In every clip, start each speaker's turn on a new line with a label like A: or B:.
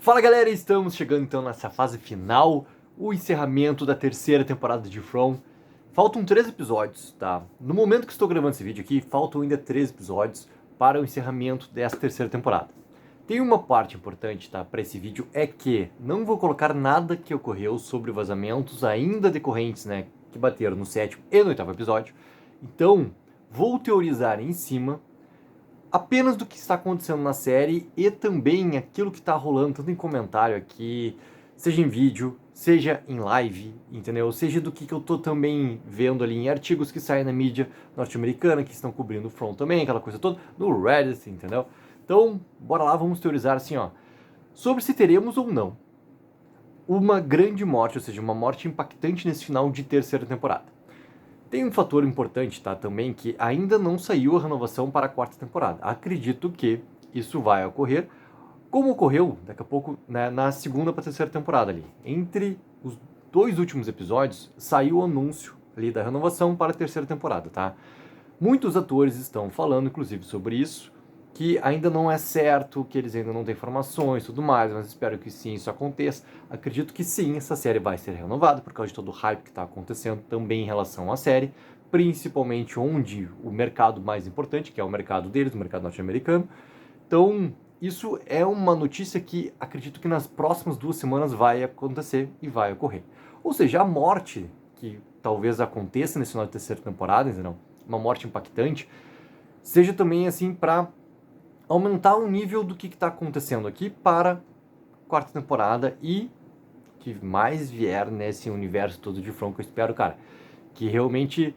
A: Fala galera, estamos chegando então nessa fase final, o encerramento da terceira temporada de From. Faltam 3 episódios, tá? No momento que estou gravando esse vídeo aqui, faltam ainda 3 episódios para o encerramento dessa terceira temporada. Tem uma parte importante, tá, para esse vídeo, é que não vou colocar nada que ocorreu sobre vazamentos ainda decorrentes, né, que bateram no 7º e no 8º episódio. Então, vou teorizar em cima apenas do que está acontecendo na série e também aquilo que está rolando tanto em comentário aqui, seja em vídeo, seja em live, entendeu? Seja do que eu tô também vendo ali em artigos que saem na mídia norte-americana, que estão cobrindo o From também, aquela coisa toda, no Reddit, entendeu? Então, bora lá, vamos teorizar assim, ó, sobre se teremos ou não uma grande morte, ou seja, uma morte impactante nesse final de terceira temporada. Tem um fator importante, tá, também, que ainda não saiu a renovação para a 4ª temporada. Acredito que isso vai ocorrer, como ocorreu daqui a pouco, né, na 2ª para a 3ª temporada ali. Entre os 2 últimos episódios, saiu o anúncio ali da renovação para a 3ª temporada, tá? Muitos atores estão falando, inclusive, sobre isso, que ainda não é certo, que eles ainda não têm informações e tudo mais, mas espero que sim, isso aconteça. Acredito que sim, essa série vai ser renovada, por causa de todo o hype que está acontecendo também em relação à série, principalmente onde o mercado mais importante, que é o mercado deles, o mercado norte-americano. Então, isso é uma notícia que acredito que nas próximas 2 semanas vai acontecer e vai ocorrer. Ou seja, a morte que talvez aconteça nesse final da terceira temporada, entendeu? Uma morte impactante, seja também assim para aumentar o nível do que está acontecendo aqui para a 4ª temporada e que mais vier nesse universo todo de From, que eu espero, cara, que realmente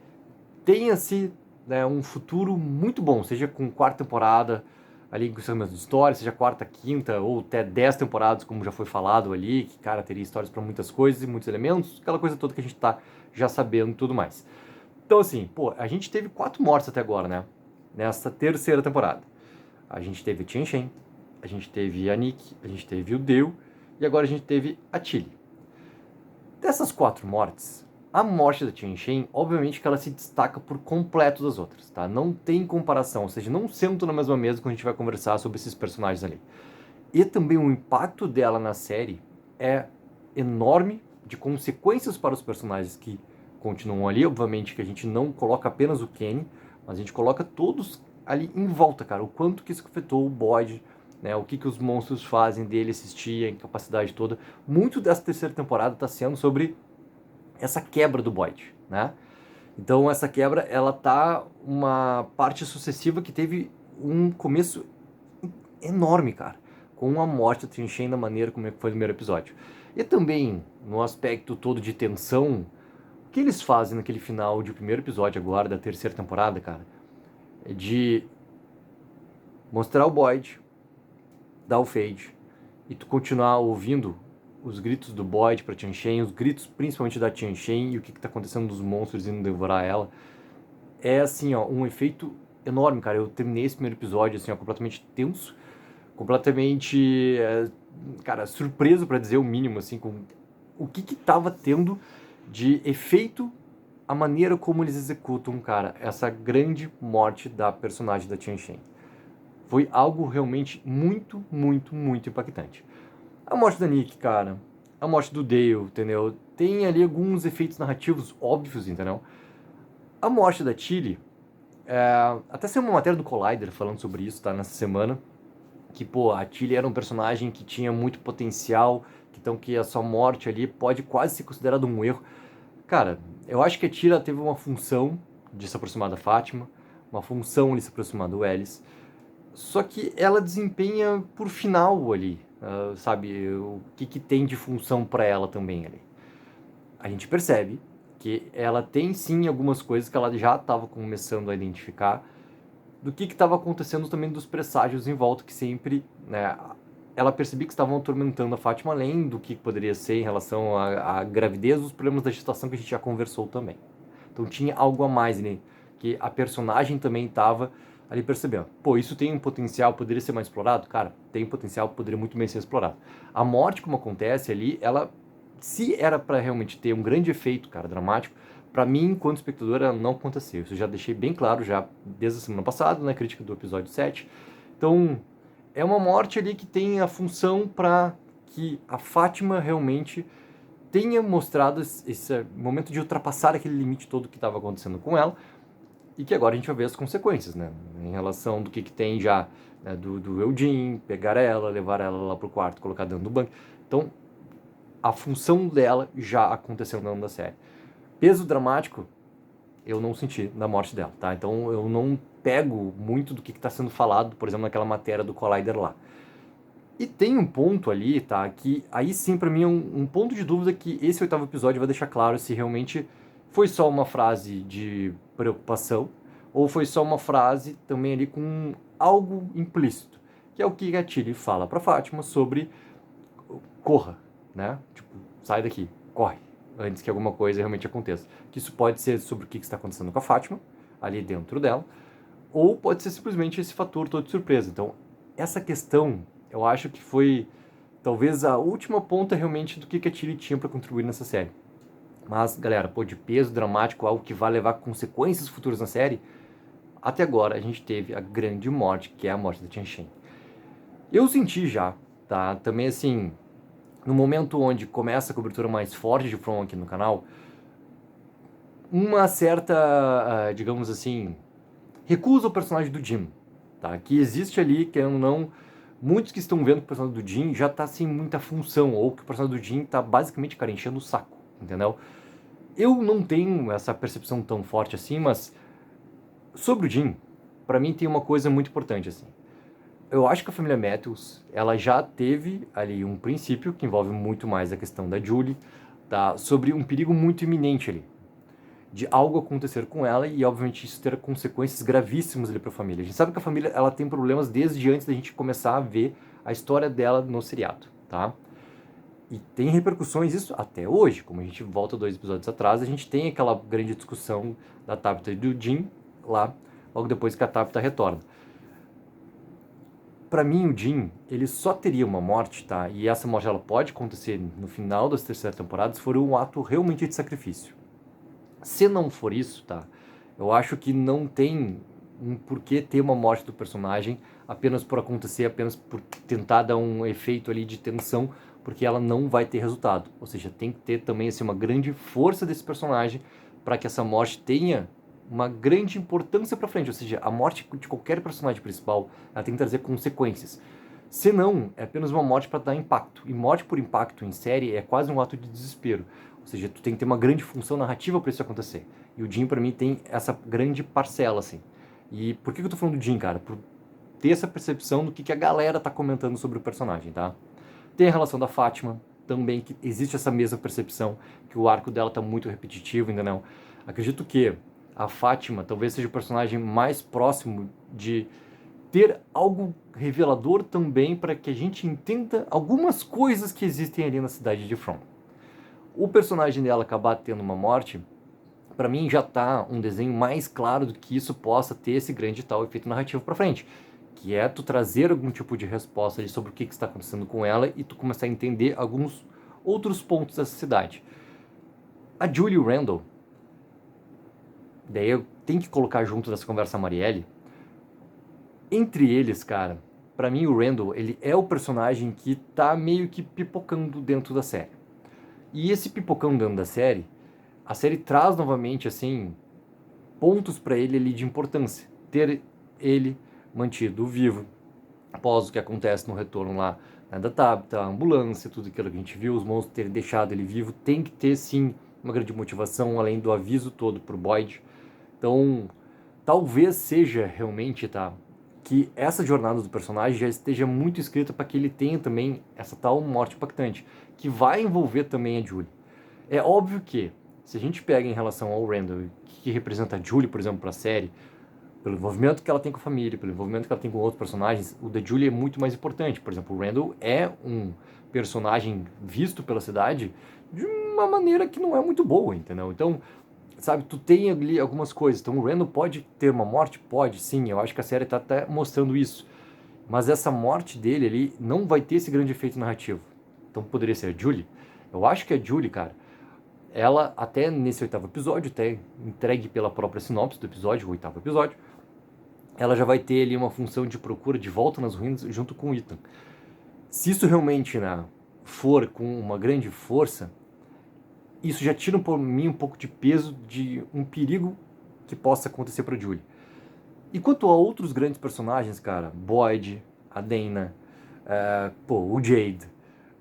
A: tenha-se, né, um futuro muito bom, seja com 4ª temporada ali com suas mesmas histórias, seja 4ª, 5ª ou até 10 temporadas, como já foi falado ali, que, cara, teria histórias para muitas coisas e muitos elementos, aquela coisa toda que a gente tá já sabendo e tudo mais. Então, assim, pô, a gente teve 4 mortes até agora, né, nessa terceira temporada. A gente teve Tien Shen, a gente teve a Nick, a gente teve o Dale e agora a gente teve a Tilly. Dessas 4 mortes, a morte da Tien Shen, obviamente que ela se destaca por completo das outras, tá? Não tem comparação, ou seja, não sentam na mesma mesa quando a gente vai conversar sobre esses personagens ali. E também o impacto dela na série é enorme, de consequências para os personagens que continuam ali. Obviamente que a gente não coloca apenas o Kenny, mas a gente coloca todos ali em volta, cara. O quanto que isso afetou o Boyd, né? O que os monstros fazem dele assistir, a incapacidade toda. Muito dessa terceira temporada está sendo sobre essa quebra do Boyd, né? Então essa quebra, ela tá uma parte sucessiva que teve um começo enorme, cara, com a morte da Tien Shen da maneira como foi no primeiro episódio. E também no aspecto todo de tensão, o que eles fazem naquele final de primeiro episódio agora da terceira temporada, cara, é de mostrar o Boyd, dar o fade e tu continuar ouvindo os gritos do Boyd pra Tien Shen, os gritos principalmente da Tien Shen e o que tá acontecendo dos monstros indo devorar ela. É assim, ó, um efeito enorme, cara. Eu terminei esse primeiro episódio assim, ó, completamente tenso, completamente, cara, surpreso pra dizer o mínimo, assim, com o que tava tendo de efeito, a maneira como eles executam, cara, essa grande morte da personagem da Tien Shen. Foi algo realmente muito, muito, muito impactante. A morte da Nick, cara, a morte do Dale, entendeu? Tem ali alguns efeitos narrativos óbvios, entendeu? A morte da Tilly, até saiu uma matéria do Collider falando sobre isso, tá, nessa semana, que, pô, a Tilly era um personagem que tinha muito potencial, então que a sua morte ali pode quase ser considerada um erro. Cara, eu acho que a Tilly teve uma função de se aproximar da Fátima, uma função de se aproximar do Ellis, só que ela desempenha por final ali, sabe, o que tem de função para ela também ali. A gente percebe que ela tem sim algumas coisas que ela já estava começando a identificar do que estava acontecendo também dos presságios em volta, que sempre, né, ela percebia que estavam atormentando a Fátima, além do que poderia ser em relação à gravidez, os problemas da gestação que a gente já conversou também. Então tinha algo a mais ali, que a personagem também estava ali percebendo. Pô, isso tem um potencial, poderia ser mais explorado? Cara, tem potencial, poderia muito bem ser explorado. A morte, como acontece ali, ela, se era para realmente ter um grande efeito, cara, dramático, para mim, enquanto espectador, ela não aconteceu. Isso eu já deixei bem claro já desde a semana passada, na crítica do episódio 7. Então, é uma morte ali que tem a função para que a Fátima realmente tenha mostrado esse momento de ultrapassar aquele limite todo que estava acontecendo com ela, e que agora a gente vai ver as consequências, né? Em relação do que tem já, né, do Eugene, pegar ela, levar ela lá pro quarto, colocar dentro do banco. Então, a função dela já aconteceu dentro da série. Peso dramático, eu não senti na morte dela, tá? Então, eu não pego muito do que está sendo falado, por exemplo, naquela matéria do Collider lá. E tem um ponto ali, tá? Que aí sim, pra mim, é um ponto de dúvida que esse 8º episódio vai deixar claro se realmente foi só uma frase de preocupação ou foi só uma frase também ali com algo implícito. Que é o que a Tilly fala pra Fátima sobre corra, né? Tipo, sai daqui, corre, antes que alguma coisa realmente aconteça. Que isso pode ser sobre o que está acontecendo com a Fátima, ali dentro dela, ou pode ser simplesmente esse fator todo de surpresa. Então, essa questão, eu acho que foi talvez a última ponta realmente do que a Tilly tinha para contribuir nessa série. Mas, galera, pô, de peso dramático, algo que vai levar consequências futuras na série, até agora a gente teve a grande morte, que é a morte da Tia Shen. Eu senti já, tá? Também assim, no momento onde começa a cobertura mais forte de From aqui no canal, uma certa, digamos assim, recusa o personagem do Jim, tá? Que existe ali, querendo ou não, muitos que estão vendo que o personagem do Jim já tá sem muita função, ou que o personagem do Jim tá basicamente, cara, enchendo o saco, entendeu? Eu não tenho essa percepção tão forte assim, mas sobre o Jim, pra mim tem uma coisa muito importante, assim. Eu acho que a família Matthews, ela já teve ali um princípio que envolve muito mais a questão da Julie, tá? Sobre um perigo muito iminente ali, de algo acontecer com ela e, obviamente, isso ter consequências gravíssimas ali para a família. A gente sabe que a família ela tem problemas desde antes da gente começar a ver a história dela no seriado, tá? E tem repercussões isso até hoje, como a gente volta 2 episódios atrás, a gente tem aquela grande discussão da Tabitha e do Jim lá, logo depois que a Tabitha retorna. Para mim, o Jim, ele só teria uma morte, tá? E essa morte ela pode acontecer no final das 3ª temporadas, se for um ato realmente de sacrifício. Se não for isso, tá? Eu acho que não tem um porquê ter uma morte do personagem apenas por acontecer, apenas por tentar dar um efeito ali de tensão, porque ela não vai ter resultado. Ou seja, tem que ter também assim, uma grande força desse personagem para que essa morte tenha uma grande importância para frente. Ou seja, a morte de qualquer personagem principal ela tem que trazer consequências. Se não, é apenas uma morte para dar impacto. E morte por impacto em série é quase um ato de desespero. Ou seja, tu tem que ter uma grande função narrativa para isso acontecer. E o Jim, para mim, tem essa grande parcela, assim. E por que eu tô falando do Jim, cara? Por ter essa percepção do que a galera tá comentando sobre o personagem, tá? Tem a relação da Fátima, também, que existe essa mesma percepção, que o arco dela tá muito repetitivo, ainda não. Acredito que a Fátima talvez seja o personagem mais próximo de ter algo revelador também para que a gente entenda algumas coisas que existem ali na cidade de From. O personagem dela acabar tendo uma morte, para mim já tá um desenho mais claro do que isso possa ter esse grande tal efeito narrativo para frente, que é tu trazer algum tipo de resposta ali sobre o que está acontecendo com ela e tu começar a entender alguns outros pontos dessa cidade. A Julie e o Randall, daí eu tenho que colocar junto dessa conversa a Marielle. Entre eles, cara, para mim o Randall, ele é o personagem que tá meio que pipocando dentro da série. E esse pipocão dentro da série, a série traz novamente, assim, pontos para ele ali de importância. Ter ele mantido vivo, após o que acontece no retorno lá, né, da Tabitha, a ambulância, tudo aquilo que a gente viu, os monstros terem deixado ele vivo, tem que ter, sim, uma grande motivação, além do aviso todo pro Boyd. Então, talvez seja realmente, tá, que essa jornada do personagem já esteja muito escrita para que ele tenha também essa tal morte impactante, que vai envolver também a Julie. É óbvio que, se a gente pega em relação ao Randall, que representa a Julie, por exemplo, para a série, pelo envolvimento que ela tem com a família, pelo envolvimento que ela tem com outros personagens, o da Julie é muito mais importante. Por exemplo, o Randall é um personagem visto pela cidade de uma maneira que não é muito boa, entendeu? Então, sabe, tu tem ali algumas coisas. Então, o Randall pode ter uma morte? Pode, sim. Eu acho que a série tá até mostrando isso. Mas essa morte dele ali não vai ter esse grande efeito narrativo. Então, poderia ser a Julie. Eu acho que a Julie, cara, ela, até nesse 8º episódio, até entregue pela própria sinopse do episódio, o 8º episódio, ela já vai ter ali uma função de procura de volta nas ruínas junto com o Ethan. Se isso realmente, né, for com uma grande força, isso já tira por mim um pouco de peso de um perigo que possa acontecer para Julie. E quanto a outros grandes personagens, cara, Boyd, a Dana, o Jade,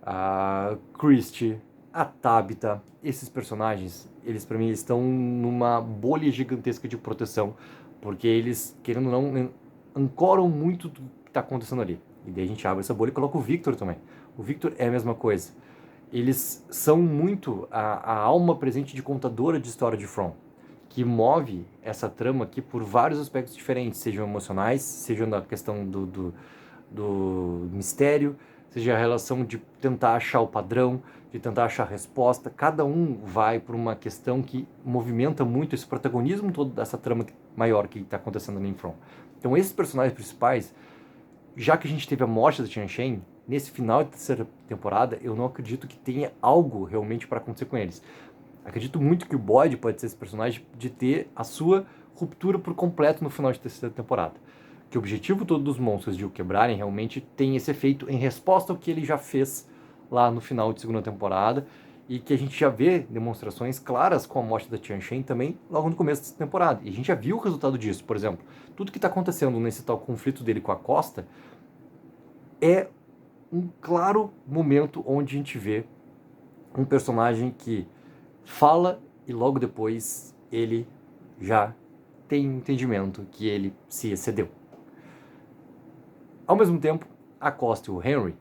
A: a Christie, a Tabitha, esses personagens, eles para mim estão numa bolha gigantesca de proteção, porque eles, querendo ou não, ancoram muito do que está acontecendo ali. E daí a gente abre essa bolha e coloca o Victor também. O Victor é a mesma coisa. Eles são muito a alma presente de contadora de história de From, que move essa trama aqui por vários aspectos diferentes, sejam emocionais, sejam na questão do mistério, seja a relação de tentar achar o padrão, de tentar achar a resposta. Cada um vai por uma questão que movimenta muito esse protagonismo todo dessa trama maior que está acontecendo ali em From. Então esses personagens principais, já que a gente teve a morte da Tian Shen, nesse final de terceira temporada, eu não acredito que tenha algo realmente para acontecer com eles. Acredito muito que o Boyd pode ser esse personagem de ter a sua ruptura por completo no final de terceira temporada. Que o objetivo todo dos monstros de o quebrarem realmente tem esse efeito em resposta ao que ele já fez lá no final de segunda temporada, e que a gente já vê demonstrações claras com a morte da Tian Shen também logo no começo dessa temporada. E a gente já viu o resultado disso. Por exemplo, tudo que está acontecendo nesse tal conflito dele com a Costa é um claro momento onde a gente vê um personagem que fala e logo depois ele já tem entendimento que ele se excedeu. Ao mesmo tempo, a Costa e o Henry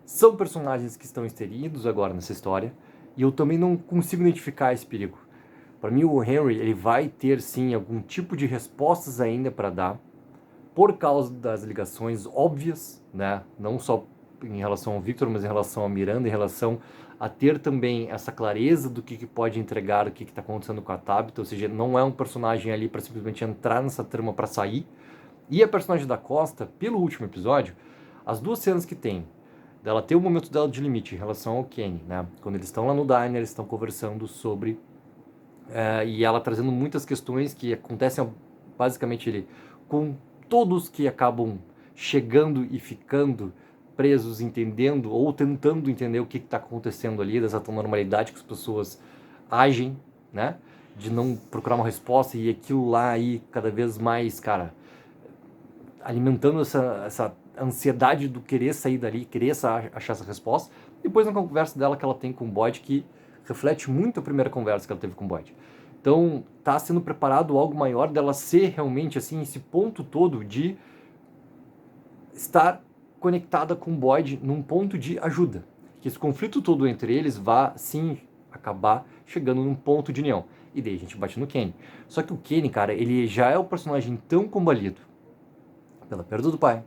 A: são personagens que estão inseridos agora nessa história, e eu também não consigo identificar esse perigo. Para mim, o Henry ele vai ter sim algum tipo de respostas ainda para dar, por causa das ligações óbvias, né? Não só em relação ao Victor, mas em relação a Miranda, em relação a ter também essa clareza do que pode entregar, o que está acontecendo com a Tabitha, ou seja, não é um personagem ali para simplesmente entrar nessa trama para sair. E a personagem da Costa, pelo último episódio, as duas cenas que tem, dela ter o momento dela de limite em relação ao Kenny, né? Quando eles estão lá no diner, eles estão conversando sobre... e ela trazendo muitas questões que acontecem basicamente ele, com todos que acabam chegando e ficando presos, entendendo ou tentando entender o que está acontecendo ali, dessa normalidade que as pessoas agem, né? De não procurar uma resposta e aquilo lá aí cada vez mais, cara, alimentando essa ansiedade do querer sair dali, querer achar essa resposta. Depois na conversa dela que ela tem com o Boyd, que reflete muito a primeira conversa que ela teve com o Boyd. Então tá sendo preparado algo maior dela ser realmente assim, esse ponto todo de estar conectada com o Boyd num ponto de ajuda. Que esse conflito todo entre eles vá sim acabar chegando num ponto de união. E daí a gente bate no Kenny. Só que o Kenny, cara, ele já é o personagem tão combalido pela perda do pai,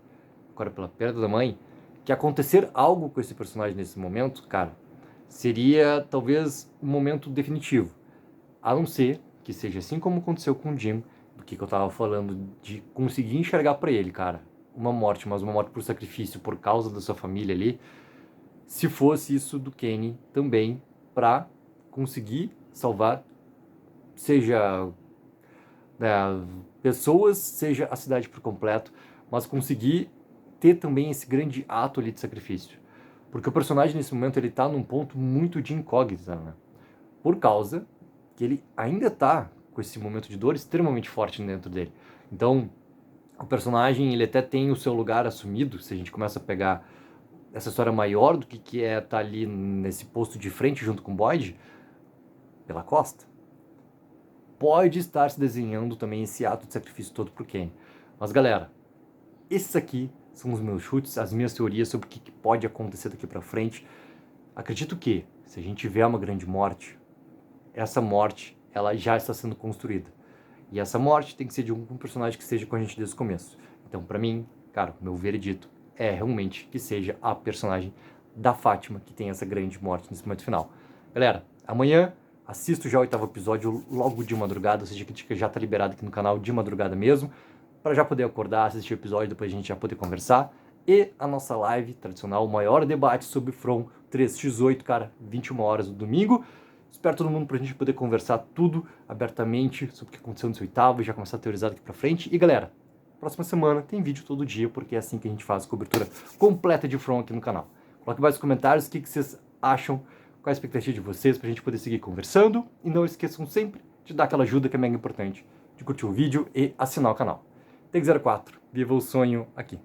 A: agora pela perda da mãe, que acontecer algo com esse personagem nesse momento, cara, seria talvez um momento definitivo. A não ser que seja assim como aconteceu com o Jim, do que eu tava falando, de conseguir enxergar pra ele, cara, uma morte, mas uma morte por sacrifício, por causa da sua família ali, se fosse isso do Kenny também, pra conseguir salvar, seja pessoas, seja a cidade por completo, mas conseguir ter também esse grande ato ali de sacrifício. Porque o personagem nesse momento ele tá num ponto muito de incógnita, né? Por causa que ele ainda tá com esse momento de dor extremamente forte dentro dele. Então, o personagem ele até tem o seu lugar assumido, se a gente começa a pegar essa história maior do que é estar ali nesse posto de frente junto com o Boyd, pela Costa. Pode estar se desenhando também esse ato de sacrifício todo pro Kenny. Mas galera, esses aqui são os meus chutes, as minhas teorias sobre o que pode acontecer daqui pra frente. Acredito que, se a gente tiver uma grande morte, essa morte ela já está sendo construída. E essa morte tem que ser de um personagem que esteja com a gente desde o começo. Então, pra mim, cara, o meu veredito é realmente que seja a personagem da Fátima que tem essa grande morte nesse momento final. Galera, amanhã assisto já o 8º episódio logo de madrugada, ou seja, a crítica já tá liberada aqui no canal de madrugada mesmo, para já poder acordar, assistir o episódio, depois a gente já poder conversar. E a nossa live tradicional, o maior debate sobre From 3x8, cara, 21 horas no domingo. Espero todo mundo pra gente poder conversar tudo abertamente sobre o que aconteceu nesse 8º e já começar a teorizar daqui pra frente. E galera, próxima semana tem vídeo todo dia, porque é assim que a gente faz a cobertura completa de From aqui no canal. Coloque mais nos comentários o que vocês acham, qual a expectativa de vocês pra gente poder seguir conversando. E não esqueçam sempre de dar aquela ajuda que é mega importante, de curtir o vídeo e assinar o canal. Take04, viva o sonho aqui.